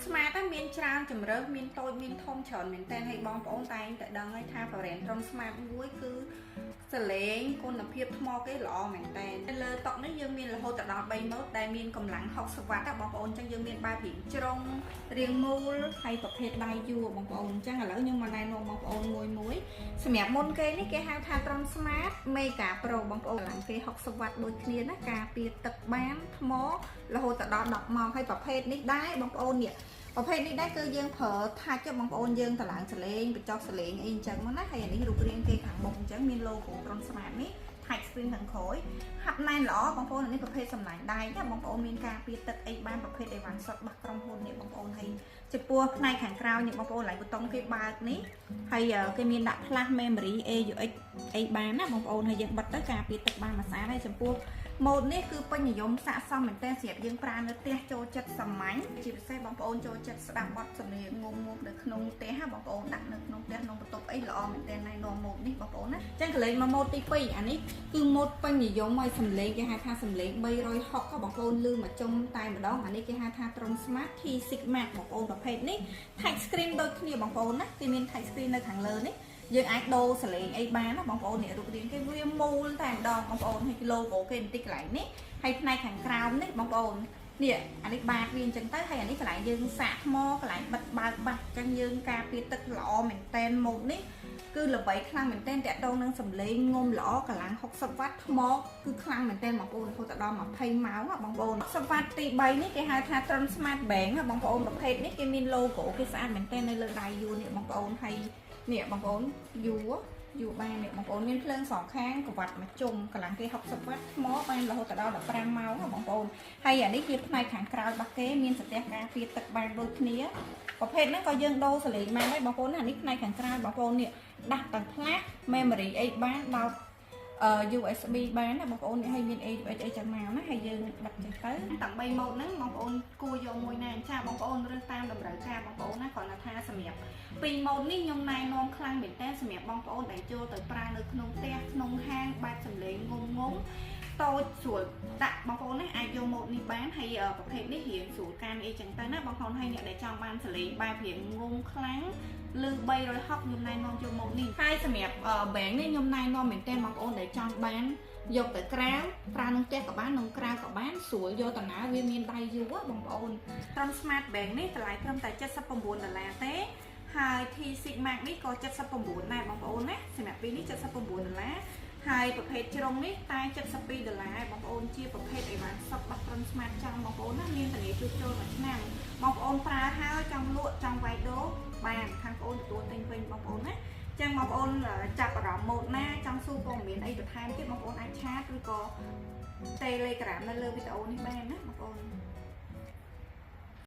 smart មានច្រើនជំរើសមានតូចមានធំច្រើនមែនតើឲ្យបងប្អូនតែងតែដឹងហើយថា brand ត្រង់ smart មួយគឺសលេងគុណភាពថ្មគេល្អមែនតើលើតុនេះយើងមានរហូតដល់3ម៉ូតដែលមានកម្លាំង60វ៉ាត់បងប្អូនអញ្ចឹងយើងមានបែបរៀងជ្រុងរៀងមូលហើយប្រភេទដៃយួរបងប្អូនអញ្ចឹងឥឡូវខ្ញុំមកណែនាំបងប្អូនមួយសម្រាប់មុនគេនេះគេហៅថាត្រង់ smart mega pro បងប្អូនកម្លាំងគេ60វ៉ាត់ដូចគ្នាណាការពារទឹកបានថ្មរហូតដល់10ម៉ោងហើយប្រភេទនេះដែរបងប្អូននេះប្រភេទនេះដែរគឺយើងប្រើថាច់បងប្អូនយើងតម្លើងសលេងបញ្ចុះសលេងអីអញ្ចឹងមកណាហើយអានេះរូបរាងគេខាងមុខអញ្ចឹងមាន logo ត្រង់ smart នេះ touch screen ខាងក្រោយហាត់ណែនល្អបងប្អូននេះប្រភេទសម្លាញ់ដៃណាបងប្អូនមានការពារទឹកអីបានប្រភេទអីវ៉ាន់សុតរបស់ក្រុមហ៊ុននេះបងប្អូនហើយចំពោះផ្នែកខាងក្រៅនេះបងប្អូនឡើងប៊ូតុងគេបើកនេះហើយគេមានដាក់ flash memory AUX អីបានណាបងប្អូនហើយយើងបិទទៅការពារទឹកបានមួយស្អាតហើយចំពោះម៉ូដនេះគឺពេញនិយមស័ក្តិសមមែនតើសម្រាប់យើងប្រើនៅផ្ទះចូលចិត្តសាមញ្ញជាពិសេសបងប្អូនចូលចិត្តស្ដាប់បទសំឡេងងំនៅក្នុងផ្ទះបងប្អូនដាក់នៅក្នុងផ្ទះក្នុងបន្ទប់អីល្អមែនតើណែនាំម៉ូដនេះបងប្អូនណាអញ្ចឹងកលេងមកម៉ូដទី2អានេះគឺម៉ូដពេញនិយមហើយសំឡេងគេហៅថាសំឡេង360បងប្អូនលឺមកចុំតែម្ដងអានេះគេហៅថា Tron Smart T6 Max បងប្អូនប្រភេទនេះ touch screen ដូចគ្នាបងប្អូនណាគេមាន touch screen នៅខាងលើនេះយើងអាចដូរសលេងអីបានណាបងប្អូននេះរូបរាងគេវាមូលតែម្ដងបងប្អូនហើយ logo គេបន្តិចកន្លែងនេះហើយផ្នែកខាងក្រោមនេះបងប្អូននេះអានេះបាតវាអញ្ចឹងទៅហើយអានេះកន្លែងយើងសាកថ្មកន្លែងបិទបើកបាត់អញ្ចឹងយើងការពារទឹកល្អមែនតែនម៉ូដនេះគឺល្បីខ្លាំងមែនតែនតាក់ទងនឹងសំឡេងងំល្អកម្លាំង60វ៉ាត់ថ្មគឺខ្លាំងមែនតែនបងប្អូនរហូតដល់20ម៉ោងបងប្អូន60វ៉ាត់ទី3នេះគេហៅថា Tron Smart Bank បងប្អូនប្រភេទនេះគេមាន logo គេស្អាតមែនតែននៅលើដៃយួរនេះបងប្អូនហើយនេះបងប្អូនយួរបាននេះបងប្អូនមានភ្លើងសងខាងក្បាត់មួយជុំកម្លាំងគេ60វ៉ាត់ថ្មបានរហូតដល់15ម៉ោងបងប្អូនហើយអានេះជាផ្នែកខាងក្រៅរបស់គេមានសន្ទះការពារទឹកបានដូចគ្នាប្រភេទហ្នឹងក៏យើងដូរសលេងបានដែរបងប្អូនអានេះផ្នែកខាងក្រៅបងប្អូននេះដាស់ទាំងផ្លាស់ memory អីបានដល់USB បានណាបងប្អូនហើយមាន AUX អីចឹងមកណាហើយយើងបិទចេះទៅទាំង3ម៉ូដហ្នឹងបងប្អូនគួរយកមួយណាចាបងប្អូនរើសតាមតម្រូវការបងប្អូនណាគ្រាន់តែថាសម្រាប់2ម៉ូដនេះខ្ញុំណែនាំខ្លាំងមែនតើសម្រាប់បងប្អូនដែលចូលទៅប្រើនៅក្នុងផ្ទះក្នុងហាងបែបសំឡេងងងតូចស្រួលដាក់បងប្អូនណាអាចយកម៉ូដនេះបានហើយប្រភេទនេះរៀងស្រួលកាន់អីចឹងទៅណាបងប្អូនហើយអ្នកដែលចង់បានសលេងបែបរៀងងងខ្លាំងឬ360ខ្ញុំណែនាំយកម៉ូដនេះហើយសម្រាប់ bank នេះខ្ញុំណែនាំមែនតើបងប្អូនដែលចង់បានយកទៅក្រៅប្រើក្នុងផ្ទះក៏បានក្នុងក្រៅក៏បានស្រួលយកតាណាវាមានដៃយូរបងប្អូន Tron Smart Bank នេះតម្លៃត្រឹមតែ$79ទេហើយ T6 Max នេះក៏79ដែរបងប្អូនណាសម្រាប់ពីនេះ$79ហើយប្រភេទជ្រុងនេះតែ$72បងប្អូនជាប្រភេទអីវ៉ាន់សុតរបស់ Tron Smart ចង់បងប្អូនណាមានធានាជួសជុលមួយឆ្នាំបងប្អូនប្រើហើយចង់លក់ចង់វាយដូរបានខាងបងប្អូនទទួលទិញវិញបងប្អូនណាចឹងបងប្អូនចាប់អារម្មណ៍ម៉ូដណាចង់សួរព័ត៌មានអីបន្ថែមទៀតបងប្អូនអាចឆាតឬក៏ Telegram នៅលើវីដេអូនេះបានណាបងប្អូន